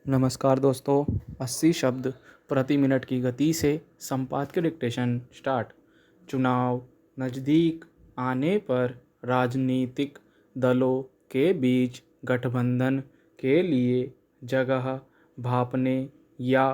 नमस्कार दोस्तों। 80 शब्द प्रति मिनट की गति से संपादकीय डिक्टेशन स्टार्ट। चुनाव नज़दीक आने पर राजनीतिक दलों के बीच गठबंधन के लिए जगह भांपने या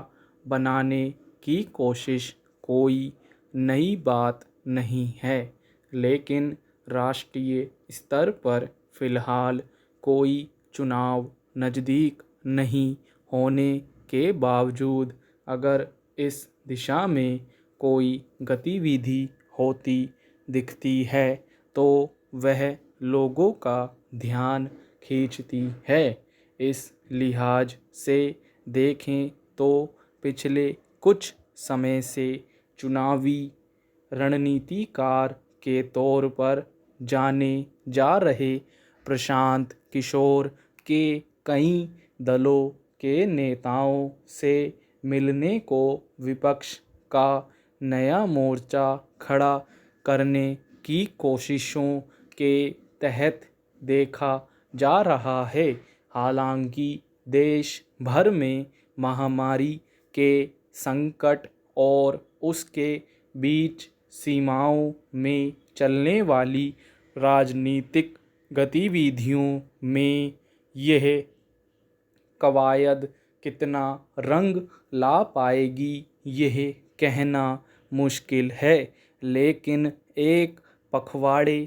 बनाने की कोशिश कोई नई बात नहीं है, लेकिन राष्ट्रीय स्तर पर फिलहाल कोई चुनाव नज़दीक नहीं होने के बावजूद अगर इस दिशा में कोई गतिविधि होती दिखती है तो वह लोगों का ध्यान खींचती है। इस लिहाज से देखें तो पिछले कुछ समय से चुनावी रणनीतिकार के तौर पर जाने जा रहे प्रशांत किशोर के कई दलों के नेताओं से मिलने को विपक्ष का नया मोर्चा खड़ा करने की कोशिशों के तहत देखा जा रहा है। हालांकि देश भर में महामारी के संकट और उसके बीच सीमाओं में चलने वाली राजनीतिक गतिविधियों में यह कवायद कितना रंग ला पाएगी यह कहना मुश्किल है, लेकिन एक पखवाड़े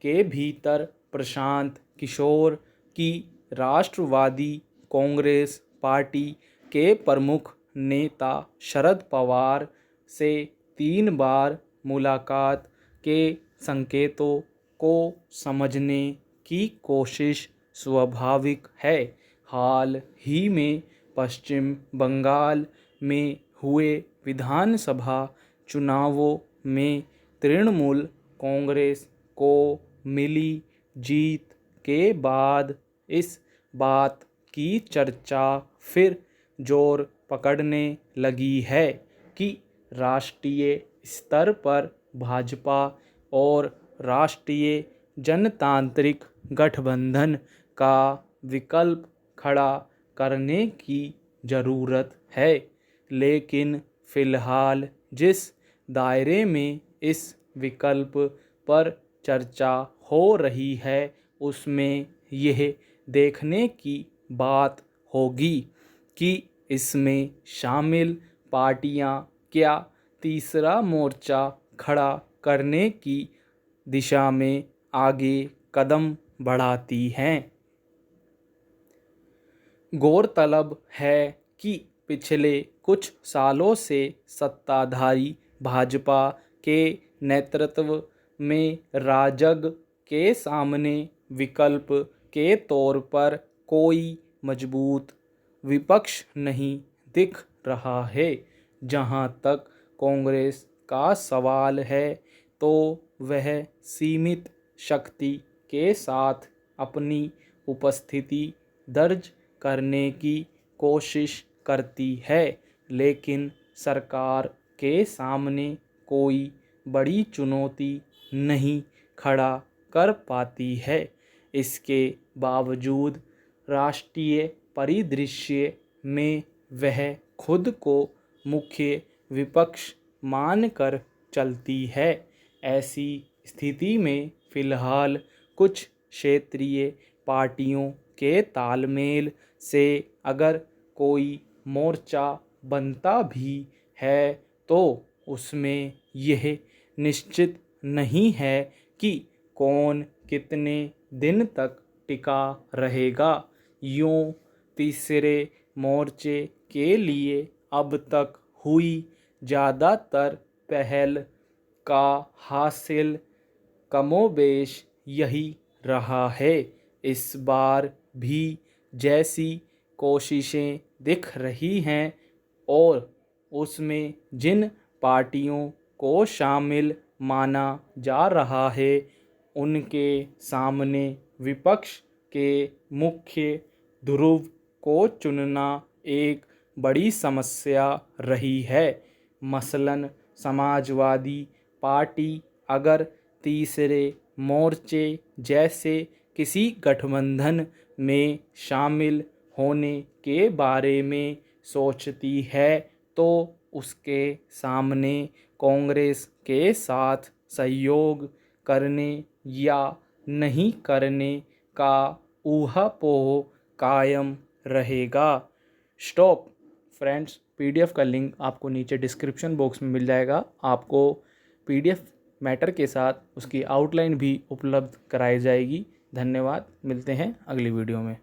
के भीतर प्रशांत किशोर की राष्ट्रवादी कांग्रेस पार्टी के प्रमुख नेता शरद पवार से 3 बार मुलाकात के संकेतों को समझने की कोशिश स्वाभाविक है। हाल ही में पश्चिम बंगाल में हुए विधानसभा चुनावों में तृणमूल कांग्रेस को मिली जीत के बाद इस बात की चर्चा फिर जोर पकड़ने लगी है कि राष्ट्रीय स्तर पर भाजपा और राष्ट्रीय जनतांत्रिक गठबंधन का विकल्प खड़ा करने की ज़रूरत है। लेकिन फिलहाल जिस दायरे में इस विकल्प पर चर्चा हो रही है उसमें यह देखने की बात होगी कि इसमें शामिल पार्टियां क्या तीसरा मोर्चा खड़ा करने की दिशा में आगे कदम बढ़ाती हैं। गौरतलब है कि पिछले कुछ सालों से सत्ताधारी भाजपा के नेतृत्व में राजग के सामने विकल्प के तौर पर कोई मजबूत विपक्ष नहीं दिख रहा है। जहां तक कांग्रेस का सवाल है तो वह सीमित शक्ति के साथ अपनी उपस्थिति दर्ज करने की कोशिश करती है, लेकिन सरकार के सामने कोई बड़ी चुनौती नहीं खड़ा कर पाती है। इसके बावजूद राष्ट्रीय परिदृश्य में वह खुद को मुख्य विपक्ष मानकर चलती है। ऐसी स्थिति में फिलहाल कुछ क्षेत्रीय पार्टियों के तालमेल से अगर कोई मोर्चा बनता भी है तो उसमें यह निश्चित नहीं है कि कौन कितने दिन तक टिका रहेगा। यूं तीसरे मोर्चे के लिए अब तक हुई ज़्यादातर पहल का हासिल कमोबेश यही रहा है। इस बार भी जैसी कोशिशें दिख रही हैं और उसमें जिन पार्टियों को शामिल माना जा रहा है उनके सामने विपक्ष के मुख्य ध्रुव को चुनना एक बड़ी समस्या रही है। मसलन समाजवादी पार्टी अगर तीसरे मोर्चे जैसे किसी गठबंधन में शामिल होने के बारे में सोचती है तो उसके सामने कांग्रेस के साथ सहयोग करने या नहीं करने का ऊहापोह कायम रहेगा। स्टॉप फ्रेंड्स, पीडीएफ का लिंक आपको नीचे डिस्क्रिप्शन बॉक्स में मिल जाएगा। आपको पीडीएफ मैटर के साथ उसकी आउटलाइन भी उपलब्ध कराई जाएगी। धन्यवाद, मिलते हैं अगली वीडियो में।